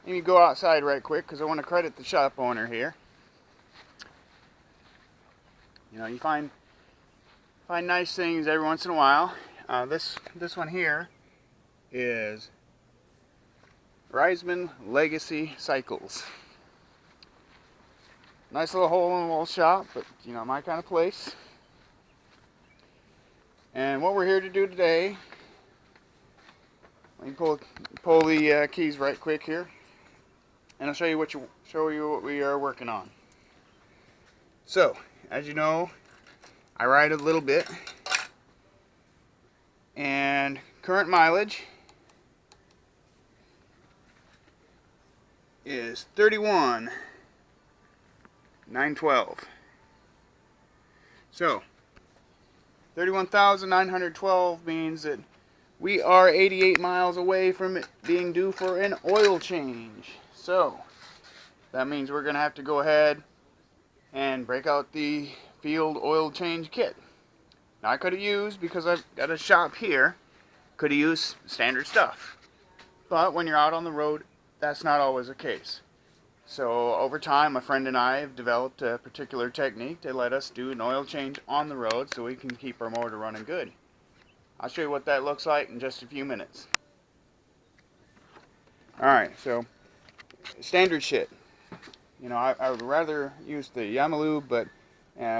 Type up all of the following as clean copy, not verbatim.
Let me go outside right quick because I want to credit the shop owner here. You know, you find nice things every once in a while. This one here is Reisman Legacy Cycles. Nice little hole-in-the-wall shop, but you know, my kind of place. And what we're here to do today, let me pull the keys right quick here, and I'll show you what we are working on. So, as you know, I ride a little bit, and current mileage is 31,912. So 31,912 means that we are 88 miles away from it being due for an oil change. So that means we're going to have to go ahead and break out the field oil change kit. Now I could have used, because I've got a shop here, could have used standard stuff. But when you're out on the road, that's not always the case. So over time, a friend and I have developed a particular technique to let us do an oil change on the road so we can keep our motor running good. I'll show you what that looks like in just a few minutes. Alright, so standard shit. You know, I would rather use the Yamalube, but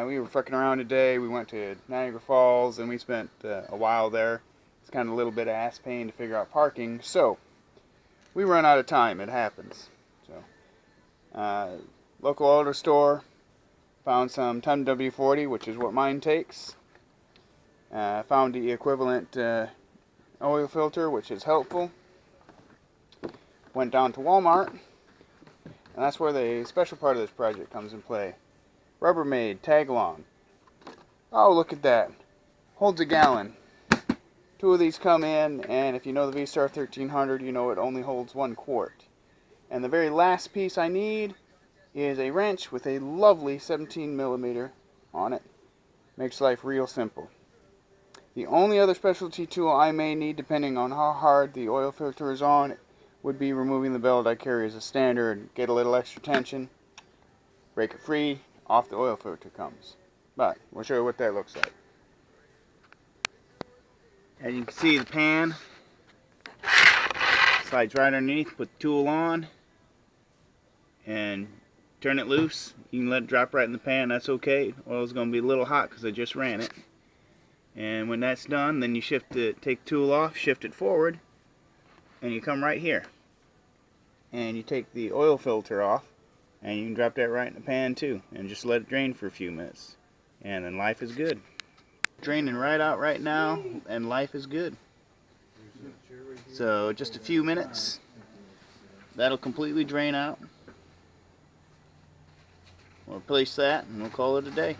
we were fucking around today. We went to Niagara Falls and we spent a while there. It's kind of a little bit of ass pain to figure out parking, so we run out of time. It happens. So, local auto store, found some ton W40, which is what mine takes. Found the equivalent oil filter, which is helpful. Went down to Walmart, and that's where the special part of this project comes in play. Rubbermaid tag along. Oh, look at that. Holds a gallon. Two of these come in, and if you know the Star1300, you know it only holds 1 quart. And the very last piece I need is a wrench with a lovely 17mm on it. Makes life real simple. The only other specialty tool I may need, depending on how hard the oil filter is on, would be removing the belt I carry as a standard. Get a little extra tension, break it free, off the oil filter comes. But we'll show you what that looks like. As you can see, the pan slides right underneath. Put the tool on and turn it loose. You can let it drop right in the pan. That's okay. Oil's going to be a little hot because I just ran it. And when that's done, then you take the tool off, shift it forward, and you come right here. And you take the oil filter off, and you can drop that right in the pan too, and just let it drain for a few minutes. And then life is good. Draining right out right now, and life is good. So just a few minutes, that'll completely drain out. We'll replace that and we'll call it a day.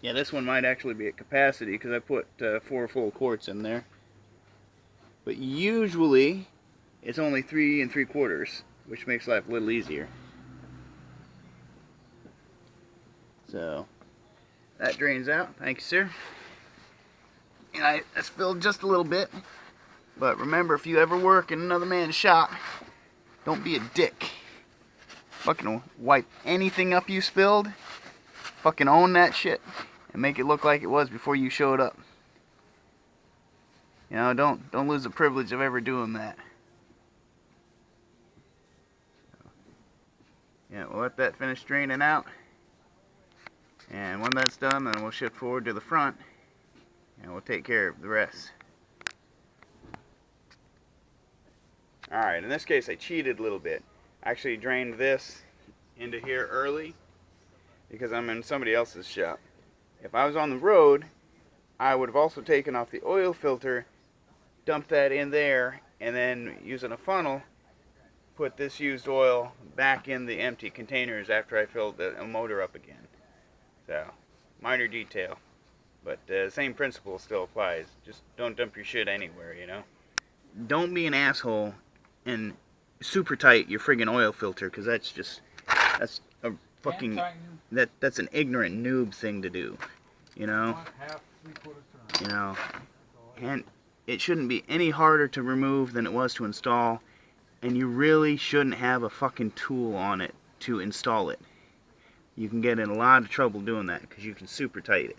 Yeah, this one might actually be at capacity because I put 4 full quarts in there. But usually it's only 3 3/4, which makes life a little easier. So that drains out. Thank you, sir. And that's filled just a little bit. But remember, if you ever work in another man's shop, don't be a dick. Fucking wipe anything up you spilled. Fucking own that shit and make it look like it was before you showed up. You know, don't lose the privilege of ever doing that. Yeah, we'll let that finish draining out. And when that's done, then we'll shift forward to the front and we'll take care of the rest. Alright, in this case I cheated a little bit. I actually drained this into here early because I'm in somebody else's shop. If I was on the road, I would have also taken off the oil filter, dumped that in there, and then using a funnel, put this used oil back in the empty containers after I filled the motor up again. So, minor detail. But the same principle still applies. Just don't dump your shit anywhere, you know. Don't be an asshole and super tight your friggin' oil filter, because that's a fucking, that's an ignorant noob thing to do, you know. You know, And it shouldn't be any harder to remove than it was to install. And you really shouldn't have a fucking tool on it to install it. You can get in a lot of trouble doing that because you can super tight it.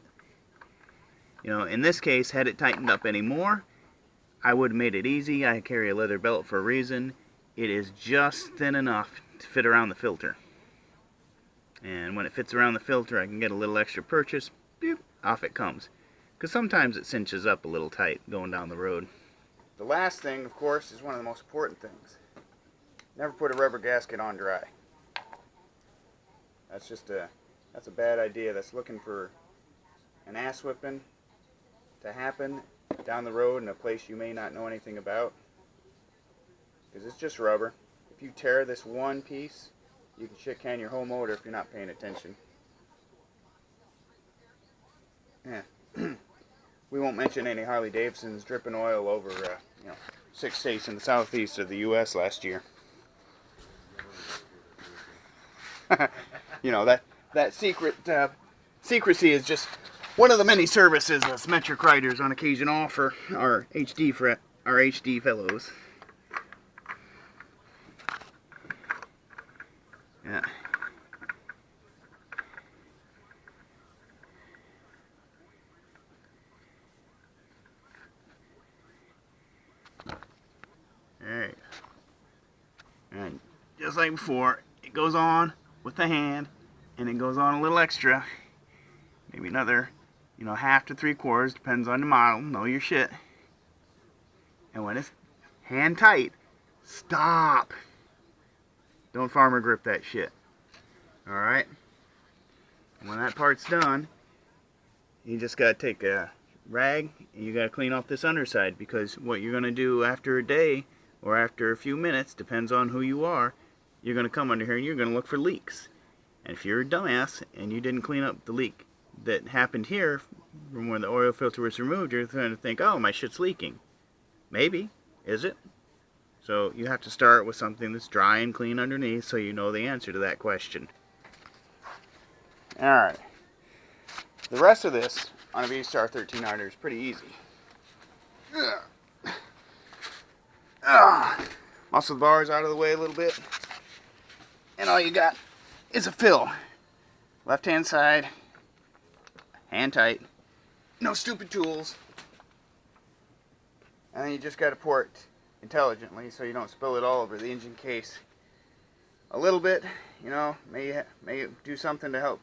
You know, in this case, had it tightened up any more, I would have made it easy. I carry a leather belt for a reason. It is just thin enough to fit around the filter. And when it fits around the filter, I can get a little extra purchase. Boop, off it comes. Because sometimes it cinches up a little tight going down the road. The last thing, of course, is one of the most important things. Never put a rubber gasket on dry. That's a bad idea. That's looking for an ass whipping to happen down the road in a place you may not know anything about. Because it's just rubber. If you tear this one piece, you can shit can your whole motor if you're not paying attention. Yeah. We won't mention any Harley Davidsons dripping oil over 6 states in the southeast of the U.S. last year. You know, that secrecy is just one of the many services us metric riders on occasion offer our HD fellows. Yeah. Alright. And just like before, it goes on with the hand, and it goes on a little extra. Maybe another, half to 3/4, depends on the model, know your shit. And when it's hand tight, stop. Don't farmer grip that shit. Alright? When that part's done, you just gotta take a rag and you gotta clean off this underside, because what you're gonna do after a day or after a few minutes, depends on who you are, you're gonna come under here and you're gonna look for leaks. And if you're a dumbass and you didn't clean up the leak that happened here from when the oil filter was removed, you're going to think, oh, my shit's leaking. Maybe. Is it? So you have to start with something that's dry and clean underneath so you know the answer to that question. Alright. The rest of this on a Star1300 is pretty easy. Muscle the bars out of the way a little bit. And all you got is a fill. Left hand side. Hand tight. No stupid tools. And then you just got to pour it intelligently so you don't spill it all over the engine case. A little bit, may do something to help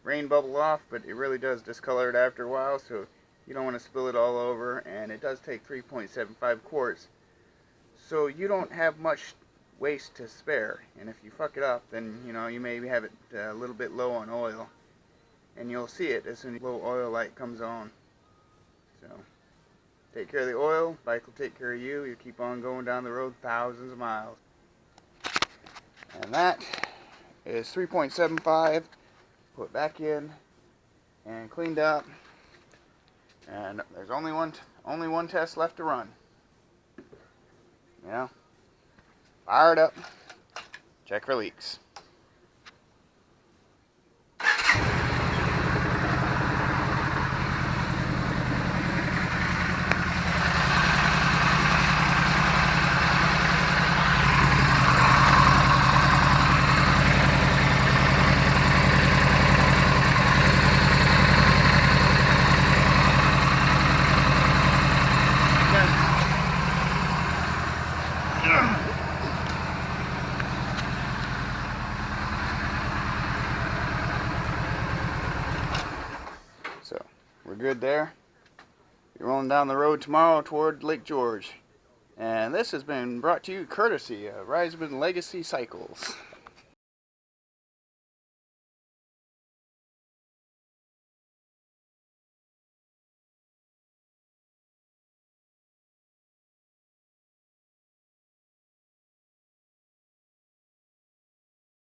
rain bubble off, but it really does discolor it after a while, so you don't want to spill it all over. And it does take 3.75 quarts, so you don't have much waste to spare. And if you fuck it up, then you may have it a little bit low on oil, and you'll see it as soon as the low oil light comes on. So take care of the oil, bike will take care of you. You keep on going down the road thousands of miles. And that is 3.75 put back in and cleaned up, and there's only one test left to run. Fire it up, check for leaks. So, we're good there. You're rolling down the road tomorrow toward Lake George. And this has been brought to you courtesy of Reisman Legacy Cycles.